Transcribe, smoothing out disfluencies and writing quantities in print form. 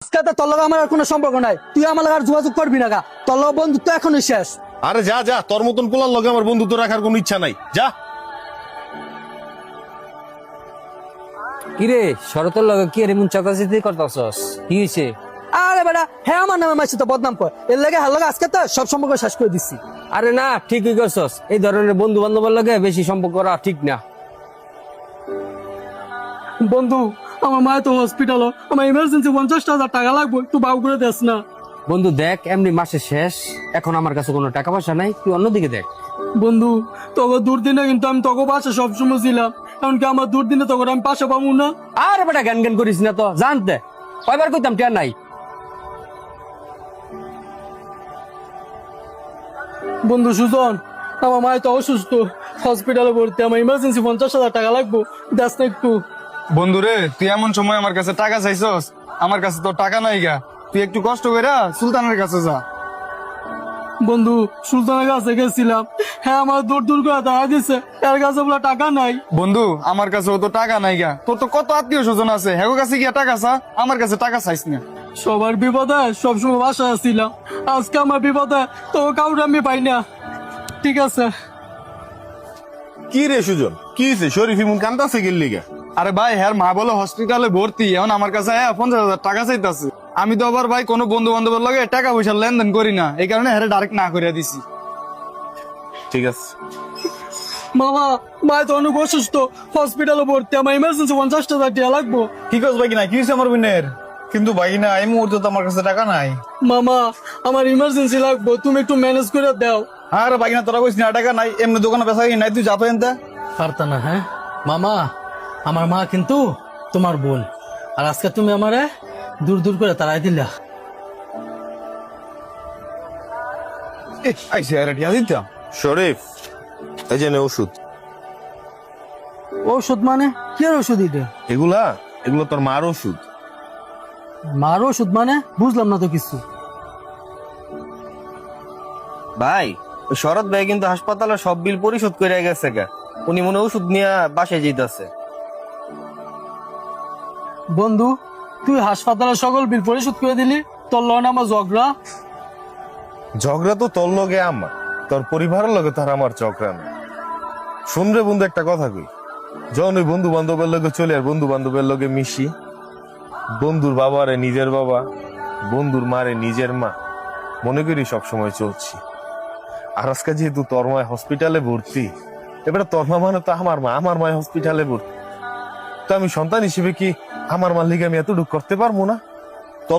আজকে তো তোর লগে আমার আর কোনো সম্পর্ক নাই, তুই আমার লগে আর যোগাযোগ করবি না গা, তোর লগে বন্ধুত্ব এখনই শেষ। আরে যা যা, তোর মতন পোলার লগে আমার বন্ধুত্ব রাখার কোনো ইচ্ছা নাই, যা। কিরে শরতের লগে কি এমন চাতাচিতি করতাছস? কি হইছে? আরে বেটা, হ্যাঁ আমার নামে মাসি তো বদনাম কর, এর লাগে হার লগে আজকে তো সব সম্পর্ক শেষ করে দিচ্ছি। আরে না, ঠিকই করছস। এই ধরনের বন্ধু বান্ধবের লগে বেশি সম্পর্ক করা ঠিক না। বন্ধু, আমার মায়ের তো হসপিটাল, আমার ইমার্জেন্সি 50,000 টাকা লাগবে, একটু বাউ করে দেস না। বন্ধু দেখ, এমনি মাসে শেষ, এখন আমার কাছে কোনো টাকা পয়সা নাই, তুই অন্যদিকে দেখ। বন্ধু, তোকে দুর্দিনে কিন্তু আমি তোকে পাশে সবসময় ছিলাম, এমনকি আমার দুর্দিনে তোকে আমি পাশে পাবো না। আর বেটা জ্ঞান জ্ঞান করিস না তো, জানতে কয়বার কইতাম টিয়া নাই। বন্ধু সুজন, আমার মায়ের তো অসুস্থ, হসপিটালে ভর্তি, আমার ইমার্জেন্সি 50,000 টাকা লাগবো, দেস না একটু। বন্ধুরে, তুই এমন সময় আমার কাছে টাকা চাইছস, আমার কাছে তো টাকা নাই গা। তুই একটু কষ্ট কইরা সুলতানের কাছে যা। বন্ধু, সুলতানের কাছে গেছিলাম, হ্যাঁ আমার দূর দূর করে দেখা দিচ্ছে, এর কাছে বলে টাকা নাই। বন্ধু, আমার কাছে তো টাকা নাই গা। তোর তো কত আত্মীয় স্বজন আছে, হ্যাঁ কাছে গিয়া টাকা চা, আমার কাছে টাকা চাইস না। সবার বিপদে সবসময় বাসায় ছিলাম, আজকে আমার বিপদে তো কাউরে আমি পাই না। ঠিক আছে। কি রে সুজন, কি হয়েছে? শরীফ ইমন কান্দাছে গেল লিগা? আরে ভাই, হ্যাঁ মা বলো হসপিটালে ভর্তি, এখন আমার কাছে 50,000 টাকা চাইতাছে। আমি তো আবার ভাই কোনো বন্ধু বান্ধবের লগে টাকা পয়সার লেনদেন করি না, এই কারণে হ্যাঁ ডাইরেক্ট না করিয়া দিছি। ঠিক আছে। মামা, মায়ের তো অনেক অসুস্থ, হসপিটালে ভর্তি, আমার ইমার্জেন্সি 50,000 টাকা লাগবো। ঠিক আছে ভাই, না কি হয়েছে আমার বোনের? কিন্তু ভাই না, এই মুহূর্তে তো আমার কাছে টাকা নাই। মামা, আমার ইমার্জেন্সি লাগবো, তুমি একটু ম্যানেজ করে দাও। আরে ভাই না, তোরা কইস না টাকা নাই, এমনি দোকানে বেচা কিনা নাই, তুই যা তো এনতে। পারতা না? হ্যাঁ মামা, আমার মা কিন্তু তোমার বোন, আর আজকে তুমি আমারে দূর দূর করে তাড়াই দিলা। আইসি আরে টিয়া দিতাম। শরীফ, এই যে নে ওষুধ। ওষুধ মানে কি ওষুধ এটা? এগুলা এগুলো তোর মার ওষুধ। মার ওষুধ মানে? বুঝলাম না তো কিছু। ভাই, ওই শরৎ ভাই কিন্তু হাসপাতালে সব বিল পরিশোধ করে গেছে গা। উনি মনে হয় ওষুধ নিয়ে বাসায় যেতেছে। বন্ধু, তুই হাসপাতালে সকল বিল পরিশোধ করে দিলি, তোর লয় না আমার ঝগড়া? ঝগড়া তো তোর লগে আমার, তোর পরিবারের লগে তার আমার ঝগড়া না। শুনরে বন্ধু, একটা কথা কই, যখন ওই বন্ধু বান্ধবের লগে চলে আর বন্ধু বান্ধবের লগে মিশি, বন্ধুর বাবারে নিজের বাবা, বন্ধুর মারে নিজের মা মনে করি সবসময় চলছি। আর আজকে যেহেতু তোর মায় হসপিটালে ভর্তি, এবারে তোর মা মানে তো আমার মা, আমার মায় হসপিটালে ভর্তি, তো আমি সন্তান হিসেবে কি আমার মার লিগে আমি এতটুকু করতে পারবো না?